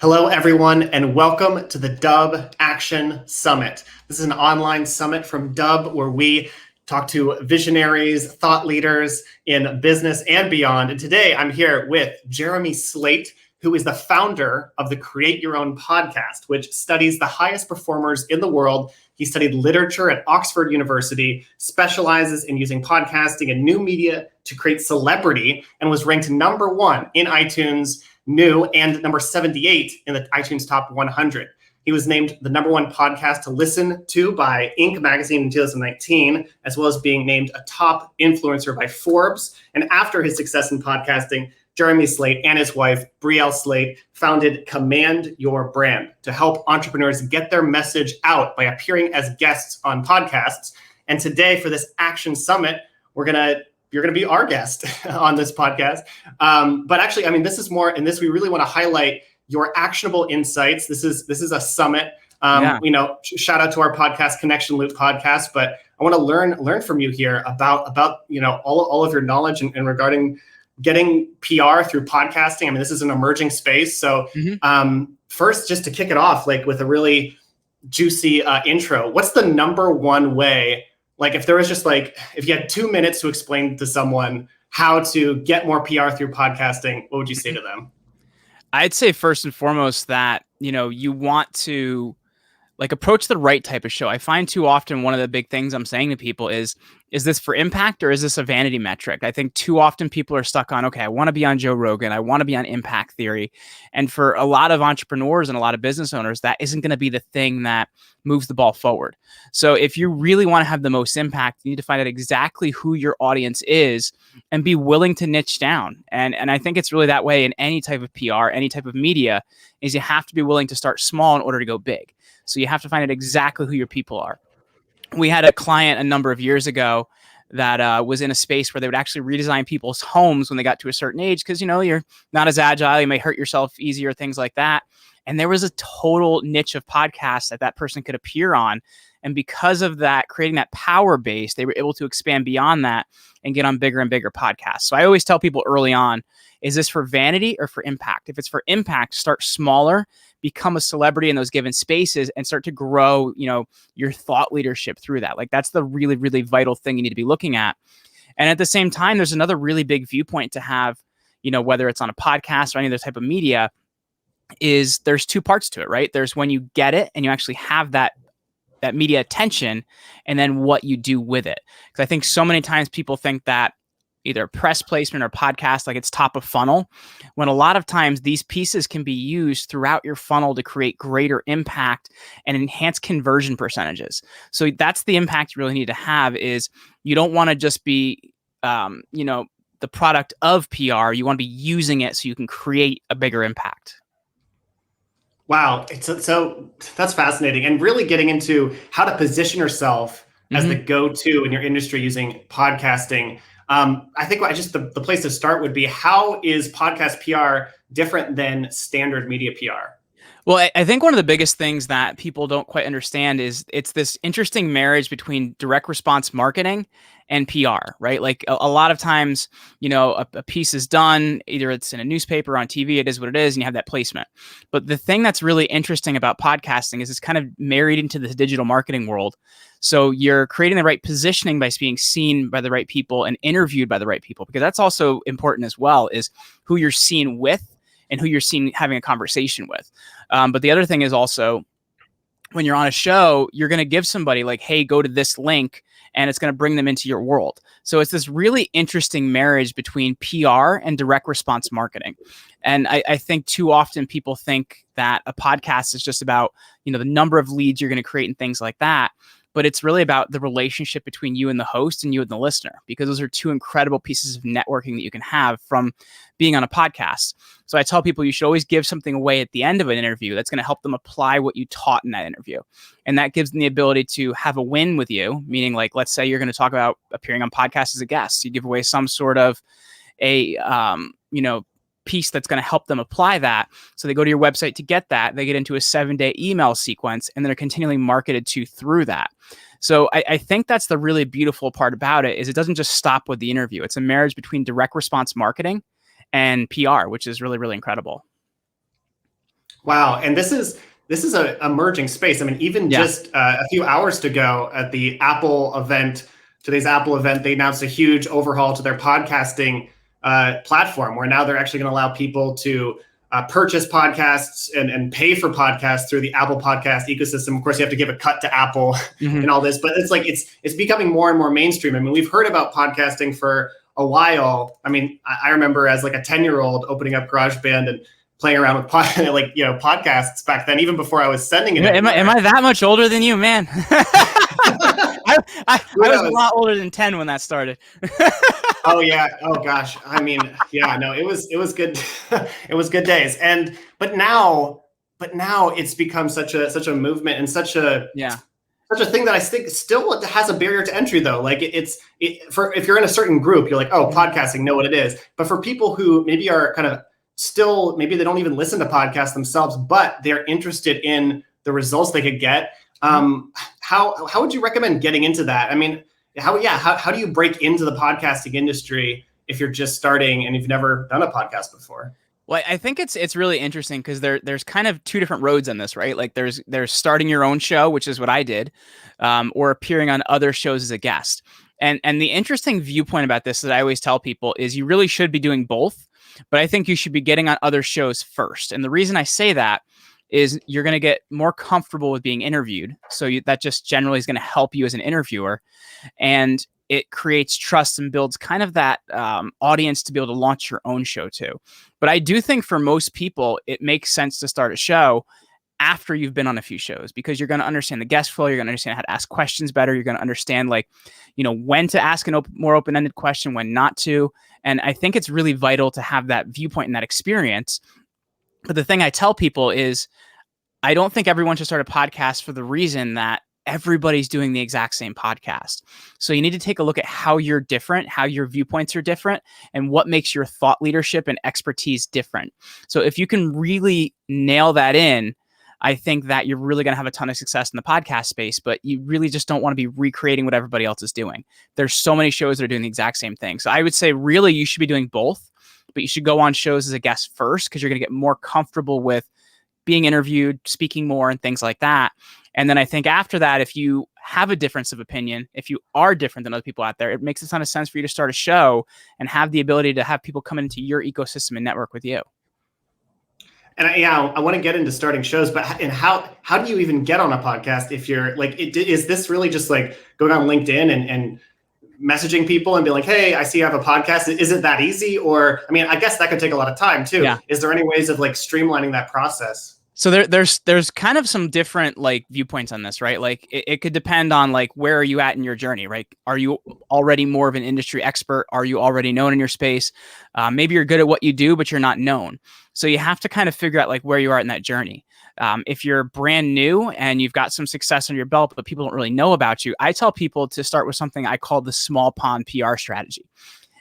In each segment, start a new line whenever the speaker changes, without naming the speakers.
Hello, everyone, and welcome to the Dubb Action Summit. This is an online summit from Dubb where we talk to visionaries, thought leaders in business and beyond. And today I'm here with Jeremy Slate, who is the founder of the Create Your Own podcast, which studies the highest performers in the world. He studied literature at Oxford University, specializes in using podcasting and new media to create celebrity, and was ranked #1 in iTunes New and number 78 in the iTunes Top 100. He was named the #1 podcast to listen to by Inc. magazine in 2019, as well as being named a top influencer by Forbes. And after his success in podcasting, Jeremy Slate and his wife, Brielle Slate, founded Command Your Brand to help entrepreneurs get their message out by appearing as guests on podcasts. And today for this Action Summit, you're going to be our guest on this podcast. But actually, I mean, this is more, in this, we really want to highlight your actionable insights. This is a summit. Shout out to our podcast, Connection Loop podcast. But I want to learn from you here about all of your knowledge and regarding getting PR through podcasting. I mean, this is an emerging space. So first, just to kick it off, like with a really juicy intro, what's the #1 way? Like if there was just if you had 2 minutes to explain to someone how to get more PR through podcasting, what would you say to them?
I'd say first and foremost that, you want to approach the right type of show. I find too often one of the big things I'm saying to people is this for impact or is this a vanity metric? I think too often people are stuck on, okay, I want to be on Joe Rogan. I want to be on impact theory. And for a lot of entrepreneurs and a lot of business owners, that isn't going to be the thing that moves the ball forward. So if you really want to have the most impact, you need to find out exactly who your audience is and be willing to niche down. And I think it's really that way in any type of PR, any type of media, is you have to be willing to start small in order to go big. So you have to find out exactly who your people are. We had a client a number of years ago that was in a space where they would actually redesign people's homes when they got to a certain age because, you're not as agile, you may hurt yourself easier, things like that. And there was a total niche of podcasts that person could appear on. And because of that, creating that power base, they were able to expand beyond that and get on bigger and bigger podcasts. So I always tell people early on, is this for vanity or for impact? If it's for impact, start smaller, become a celebrity in those given spaces and start to grow, your thought leadership through that. That's the really, really vital thing you need to be looking at. And at the same time, there's another really big viewpoint to have, whether it's on a podcast or any other type of media, is there's two parts to it, right? There's when you get it and you actually have that media attention, and then what you do with it. Because I think so many times people think that either press placement or podcast, it's top of funnel, when a lot of times these pieces can be used throughout your funnel to create greater impact and enhance conversion percentages. So that's the impact you really need to have. Is you don't want to just be, the product of PR. You want to be using it so you can create a bigger impact.
Wow. So that's fascinating. And really getting into how to position yourself as the go-to in your industry using podcasting. I think the place to start would be, how is podcast PR different than standard media PR?
Well, I think one of the biggest things that people don't quite understand is it's this interesting marriage between direct response marketing and PR, right? A lot of times, a piece is done, either it's in a newspaper or on TV, it is what it is, and you have that placement. But the thing that's really interesting about podcasting is it's kind of married into the digital marketing world. So you're creating the right positioning by being seen by the right people and interviewed by the right people, because that's also important as well, is who you're seen with and who you're seen having a conversation with. But the other thing is also, when you're on a show, you're going to give somebody hey, go to this link, and it's going to bring them into your world. So it's this really interesting marriage between PR and direct response marketing. And I think too often people think that a podcast is just about, the number of leads you're going to create and things like that. But it's really about the relationship between you and the host and you and the listener, because those are two incredible pieces of networking that you can have from being on a podcast. So I tell people you should always give something away at the end of an interview that's going to help them apply what you taught in that interview. And that gives them the ability to have a win with you, meaning let's say you're going to talk about appearing on podcasts as a guest. You give away some sort of a, piece that's going to help them apply that. So they go to your website to get that. They get into a 7-day email sequence, and then they're continually marketed to through that. So I think that's the really beautiful part about it, is it doesn't just stop with the interview. It's a marriage between direct response marketing and PR, which is really, really incredible.
Wow. And this is a emerging space. I mean, even
Yeah.
just a few hours ago at the Apple event, today's Apple event, they announced a huge overhaul to their podcasting platform, where now they're actually going to allow people to purchase podcasts and pay for podcasts through the Apple podcast ecosystem. Of course, you have to give a cut to Apple and all this, but it's like it's becoming more and more mainstream. I mean, we've heard about podcasting for a while. I mean, I remember as like a 10-year-old opening up GarageBand and playing around with podcasts back then, even before I was sending it.
Am I that much older than you, man? I was a lot older than 10 when that started.
Oh yeah. Oh gosh. I mean, yeah, no, it was good. It was good days. But now it's become such a movement and such a thing that I think still has a barrier to entry, though. Like for if you're in a certain group, you're like, oh, podcasting, know what it is. But for people who maybe are kind of still, maybe they don't even listen to podcasts themselves, but they're interested in the results they could get. How would you recommend getting into that? I mean, how do you break into the podcasting industry if you're just starting and you've never done a podcast before?
Well, I think it's really interesting because there's kind of two different roads on this, right? Like there's starting your own show, which is what I did, or appearing on other shows as a guest. And the interesting viewpoint about this that I always tell people is you really should be doing both, but I think you should be getting on other shows first. And the reason I say that is you're going to get more comfortable with being interviewed. So that just generally is going to help you as an interviewer. And it creates trust and builds kind of that audience to be able to launch your own show too. But I do think for most people, it makes sense to start a show after you've been on a few shows, because you're going to understand the guest flow. You're going to understand how to ask questions better. You're going to understand when to ask a more open-ended question, when not to. And I think it's really vital to have that viewpoint and that experience. But the thing I tell people is I don't think everyone should start a podcast for the reason that everybody's doing the exact same podcast. So you need to take a look at how you're different, how your viewpoints are different, and what makes your thought leadership and expertise different. So if you can really nail that in, I think that you're really going to have a ton of success in the podcast space, but you really just don't want to be recreating what everybody else is doing. There's so many shows that are doing the exact same thing. So I would say really you should be doing both, but you should go on shows as a guest first because you're going to get more comfortable with being interviewed, speaking more, and things like that. And then I think after that, if you have a difference of opinion, if you are different than other people out there, it makes a ton of sense for you to start a show and have the ability to have people come into your ecosystem and network with you.
And I want to get into starting shows, but how do you even get on a podcast if you're like, is this really just like going on LinkedIn and messaging people and be like, hey, I see you have a podcast. Is it that easy? Or, I mean, I guess that could take a lot of time too.
Yeah.
Is there any ways of like streamlining that process?
So there's kind of some different like viewpoints on this, right? Like it could depend on like where are you at in your journey, right? Are you already more of an industry expert? Are you already known in your space? Maybe you're good at what you do, but you're not known. So you have to kind of figure out like where you are in that journey. If you're brand new and you've got some success under your belt, but people don't really know about you, I tell people to start with something I call the small pond PR strategy.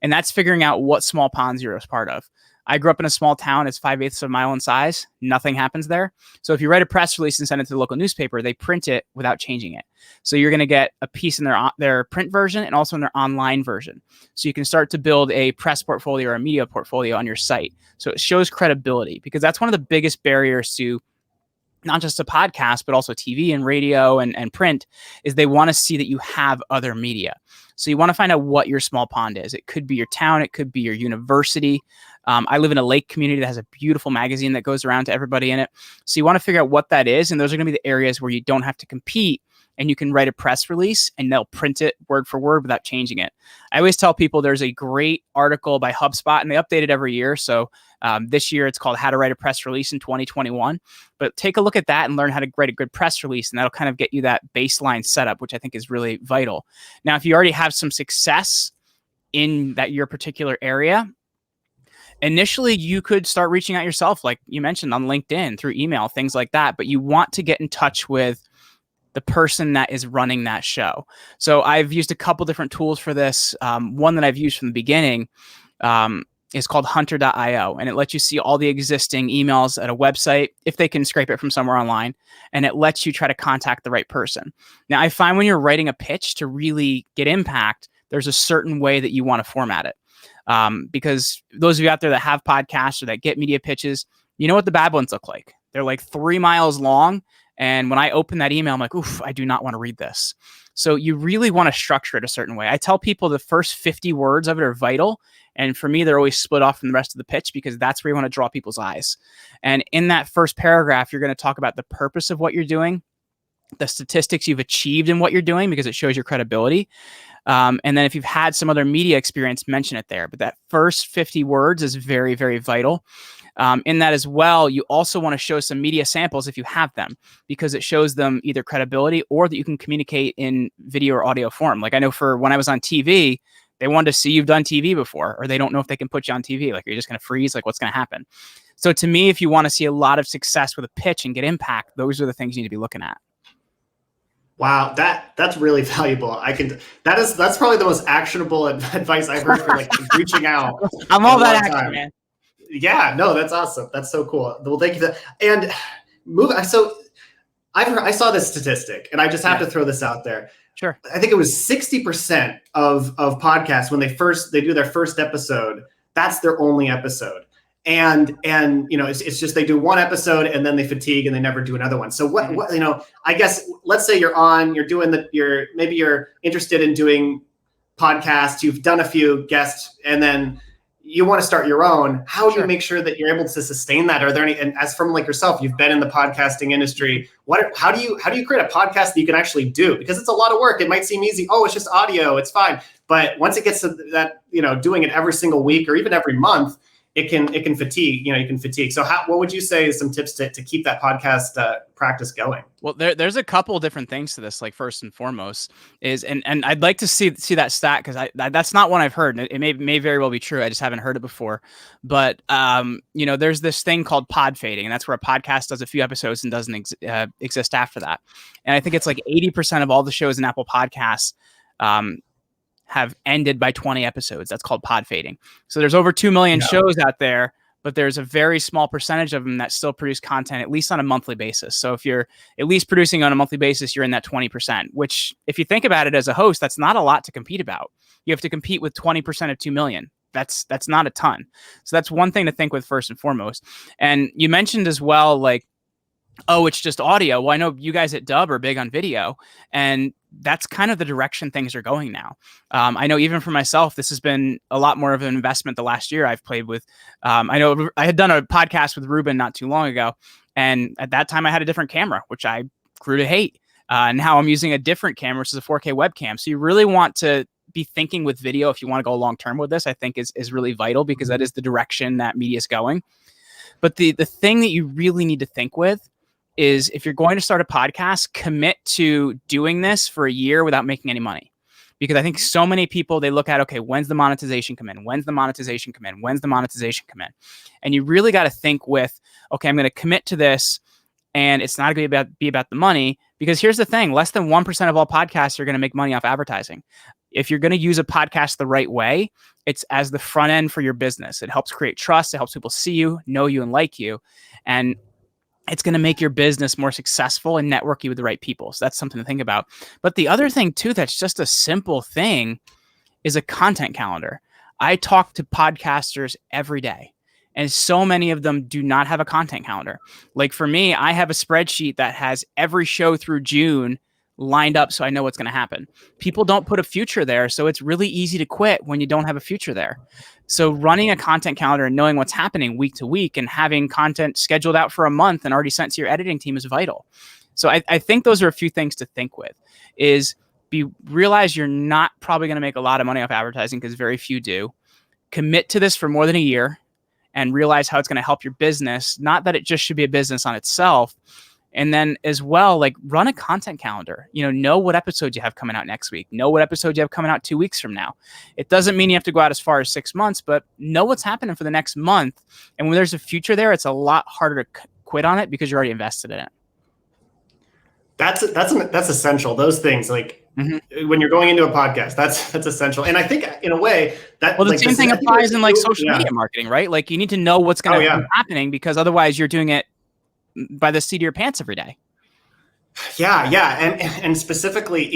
And that's figuring out what small ponds you're a part of. I grew up in a small town. It's 5/8 of a mile in size. Nothing happens there. So if you write a press release and send it to the local newspaper, they print it without changing it. So you're going to get a piece in their print version and also in their online version. So you can start to build a press portfolio or a media portfolio on your site. So it shows credibility, because that's one of the biggest barriers to not just a podcast, but also TV and radio and print, is they want to see that you have other media. So you want to find out what your small pond is. It could be your town. It could be your university. I live in a lake community that has a beautiful magazine that goes around to everybody in it. So you want to figure out what that is. And those are going to be the areas where you don't have to compete, and you can write a press release and they'll print it word for word without changing it. I always tell people there's a great article by HubSpot, and they update it every year. So this year it's called How to Write a Press Release in 2021. But take a look at that and learn how to write a good press release, and that'll kind of get you that baseline setup, which I think is really vital. Now, if you already have some success in your particular area, initially you could start reaching out yourself, like you mentioned, on LinkedIn, through email, things like that. But you want to get in touch with the person that is running that show. So I've used a couple different tools for this. One that I've used from the beginning is called hunter.io, and it lets you see all the existing emails at a website if they can scrape it from somewhere online, and it lets you try to contact the right person. Now, I find when you're writing a pitch to really get impact, there's a certain way that you want to format it. Because those of you out there that have podcasts or that get media pitches, you know what the bad ones look like. They're like 3 miles long. And when I open that email, I'm like, oof, I do not want to read this. So you really want to structure it a certain way. I tell people the first 50 words of it are vital. And for me, they're always split off from the rest of the pitch because that's where you want to draw people's eyes. And in that first paragraph, you're going to talk about the purpose of what you're doing, the statistics you've achieved in what you're doing, because it shows your credibility. And then if you've had some other media experience, mention it there. But that first 50 words is very, very vital. In that as well, you also want to show some media samples if you have them, because it shows them either credibility or that you can communicate in video or audio form. Like I know for when I was on TV, they wanted to see you've done TV before, or they don't know if they can put you on TV. Like, you're just going to freeze. Like, what's going to happen? So to me, if you want to see a lot of success with a pitch and get impact, those are the things you need to be looking at.
Wow, that's really valuable. That's probably the most actionable advice I've heard for like reaching out.
I'm all about action, man.
Yeah, no, that's awesome. That's so cool. Well, thank you. And so I saw this statistic, and I just have to throw this out there.
Sure.
I think it was 60% of podcasts when they do their first episode, that's their only episode. And it's just they do one episode and then they fatigue and they never do another one. So what I guess let's say maybe you're interested in doing podcasts, you've done a few guests, and then you want to start your own. How do you make sure that you're able to sustain that? Are there any, and as from like yourself, you've been in the podcasting industry, how do you create a podcast that you can actually do? Because it's a lot of work. It might seem easy. Oh, it's just audio. It's fine. But once it gets to that, doing it every single week or even every month, it can fatigue, you can fatigue. So what would you say is some tips to keep that podcast practice going?
Well, there's a couple of different things to this. Like first and foremost is, and I'd like to see that stat, because that's not one I've heard. It may very well be true. I just haven't heard it before. But there's this thing called pod fading, and that's where a podcast does a few episodes and doesn't exist after that. And I think it's like 80% of all the shows in Apple Podcasts have ended by 20 episodes. That's called pod fading. So there's over 2 million shows out there, but there's a very small percentage of them that still produce content, at least on a monthly basis. So if you're at least producing on a monthly basis, you're in that 20%, which if you think about it as a host, that's not a lot to compete about. You have to compete with 20% of 2 million. That's not a ton. So that's one thing to think with first and foremost. And you mentioned as well, like, oh, it's just audio. Well, I know you guys at Dubb are big on video, and that's kind of the direction things are going now. I know even for myself, this has been a lot more of an investment the last year I've played with. I know I had done a podcast with Ruben not too long ago, and at that time I had a different camera, which I grew to hate. Now I'm using a different camera, which is a 4K webcam. So you really want to be thinking with video if you want to go long term with this. I think is really vital, because that is the direction that media is going. But the thing that you really need to think with is, if you're going to start a podcast, commit to doing this for a year without making any money. Because I think so many people, they look at, okay, when's the monetization come in? When's the monetization come in? When's the monetization come in? And you really got to think with, okay, I'm going to commit to this, and it's not going to be about the money. Because here's the thing, less than 1% of all podcasts are going to make money off advertising. If you're going to use a podcast the right way, it's as the front end for your business. It helps create trust. It helps people see you, know you, and like you. And it's going to make your business more successful and network you with the right people. So that's something to think about. But the other thing too, that's just a simple thing, is a content calendar. I talk to podcasters every day, and so many of them do not have a content calendar. Like for me, I have a spreadsheet that has every show through June lined up, so I know what's going to happen. People don't put a future there, so it's really easy to quit when you don't have a future there. So running a content calendar and knowing what's happening week to week and having content scheduled out for a month and already sent to your editing team is vital. So I think those are a few things to think with, is realize you're not probably going to make a lot of money off advertising, because very few do. Commit to this for more than a year and realize how it's going to help your business. Not that it just should be a business on itself. And then as well, like, run a content calendar. Know what episodes you have coming out next week. Know what episodes you have coming out 2 weeks from now. It doesn't mean you have to go out as far as 6 months, but know what's happening for the next month. And when there's a future there, it's a lot harder to quit on it, because you're already invested in it.
That's essential. Those things, like when you're going into a podcast, that's essential. And I think in a way that,
well, the same thing applies in like social media marketing, right? Like, you need to know what's going to be happening, because otherwise you're doing it by the seat of your pants every day.
Yeah. And specifically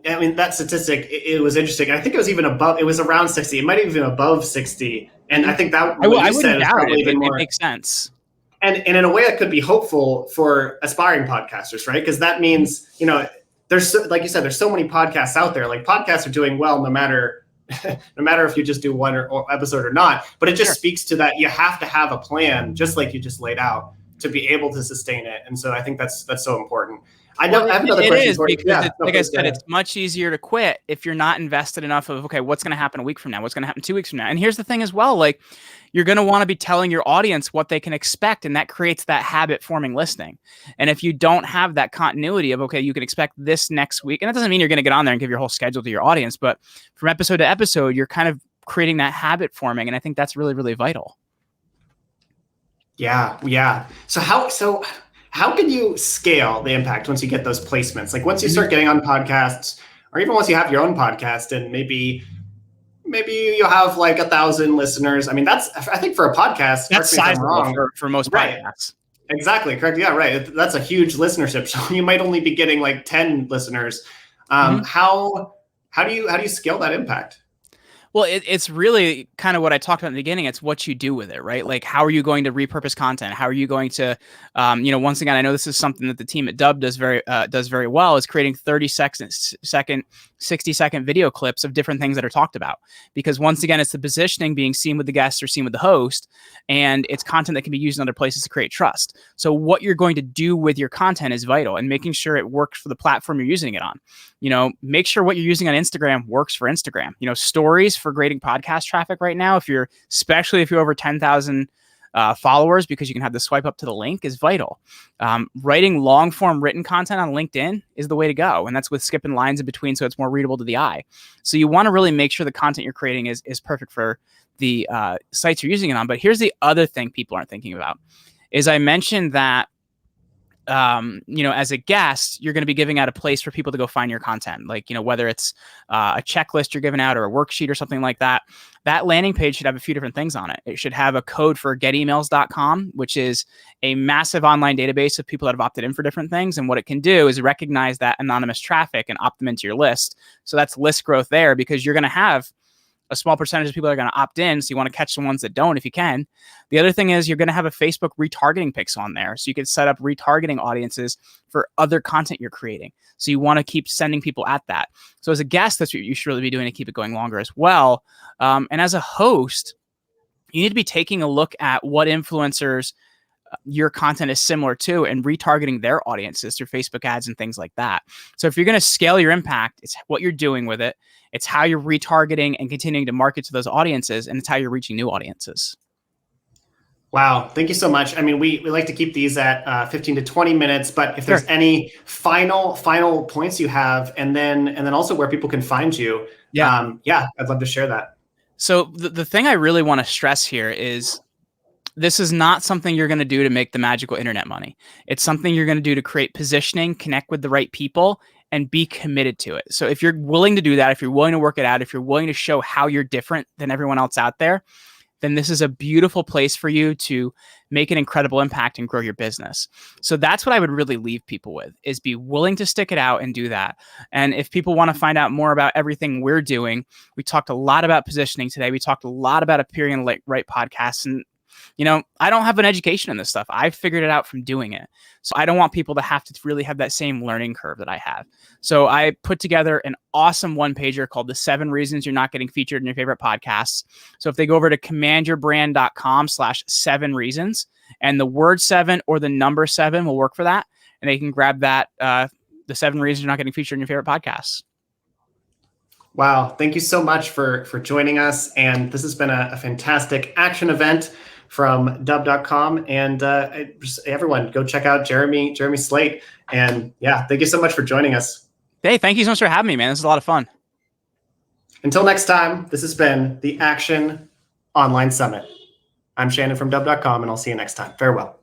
that statistic, it was interesting. I think it was even above, it was around 60. It might even be above 60. And I think that what you said is probably even more.
It makes sense.
And in a way that could be hopeful for aspiring podcasters, right? Because that means, there's, like you said, there's so many podcasts out there. Like podcasts are doing well no matter if you just do one or episode or not. But it just speaks to that you have to have a plan, just like you just laid out, to be able to sustain it. And so I think that's so important. I have another question.
It is because, like I said, it's much easier to quit if you're not invested enough of, okay, what's going to happen a week from now? What's going to happen 2 weeks from now? And here's the thing as well, like you're going to want to be telling your audience what they can expect. And that creates that habit forming listening. And if you don't have that continuity of, okay, you can expect this next week. And that doesn't mean you're going to get on there and give your whole schedule to your audience, but from episode to episode, you're kind of creating that habit forming. And I think that's really, really vital.
Yeah. So how can you scale the impact once you get those placements? Like once you start getting on podcasts, or even once you have your own podcast, and maybe you'll have like 1,000 listeners. I mean, I think for a podcast,
that's sizable for most podcasts.
Right. Exactly. Correct. Yeah. Right. That's a huge listenership. So you might only be getting like 10 listeners. How do you scale that impact?
Well, it's really kind of what I talked about in the beginning. It's what you do with it, right? Like, how are you going to repurpose content? How are you going to, once again, I know this is something that the team at Dubb does very well, is creating 60-second video clips of different things that are talked about. Because once again, it's the positioning being seen with the guest or seen with the host, and it's content that can be used in other places to create trust. So what you're going to do with your content is vital, and making sure it works for the platform you're using it on. Make sure what you're using on Instagram works for Instagram. Stories for grading podcast traffic right now, especially if you're over 10,000 followers, because you can have the swipe up to the link, is vital. Writing long form written content on LinkedIn is the way to go. And that's with skipping lines in between, so it's more readable to the eye. So you want to really make sure the content you're creating is perfect for the sites you're using it on. But here's the other thing people aren't thinking about, is I mentioned that as a guest, you're going to be giving out a place for people to go find your content. Like, whether it's a checklist you're giving out or a worksheet or something like that, that landing page should have a few different things on it. It should have a code for getemails.com, which is a massive online database of people that have opted in for different things. And what it can do is recognize that anonymous traffic and opt them into your list. So that's list growth there, because you're going to have a small percentage of people that are going to opt in. So you want to catch the ones that don't if you can. The other thing is you're going to have a Facebook retargeting pixel on there. So you can set up retargeting audiences for other content you're creating. So you want to keep sending people at that. So as a guest, that's what you should really be doing to keep it going longer as well. And as a host, you need to be taking a look at what influencers your content is similar to and retargeting their audiences through Facebook ads and things like that. So if you're going to scale your impact, it's what you're doing with it. It's how you're retargeting and continuing to market to those audiences, and it's how you're reaching new audiences.
Wow. Thank you so much. I mean, we like to keep these at 15 to 20 minutes, but if there's any final points you have, and then also where people can find you. I'd love to share that. So
the thing I really want to stress here is this is not something you're going to do to make the magical internet money. It's something you're going to do to create positioning, connect with the right people, and be committed to it. So if you're willing to do that, if you're willing to work it out, if you're willing to show how you're different than everyone else out there, then this is a beautiful place for you to make an incredible impact and grow your business. So that's what I would really leave people with, is be willing to stick it out and do that. And if people want to find out more about everything we're doing, we talked a lot about positioning today. We talked a lot about appearing in the right podcasts. And I don't have an education in this stuff. I figured it out from doing it. So I don't want people to have to really have that same learning curve that I have. So I put together an awesome one-pager called The 7 Reasons You're Not Getting Featured in Your Favorite Podcasts. So if they go over to commandyourbrand.com/7 reasons, and the word 7 or the number 7 will work for that, and they can grab that, The 7 Reasons You're Not Getting Featured in Your Favorite Podcasts.
Wow. Thank you so much for joining us. And this has been a fantastic action event from Dubb.com, and everyone go check out Jeremy Slate. And thank you so much for joining us.
Hey, thank you so much for having me, man. This is a lot of fun.
Until next time, this has been the Action Online Summit. I'm Shannon from Dubb.com, and I'll see you next time. Farewell.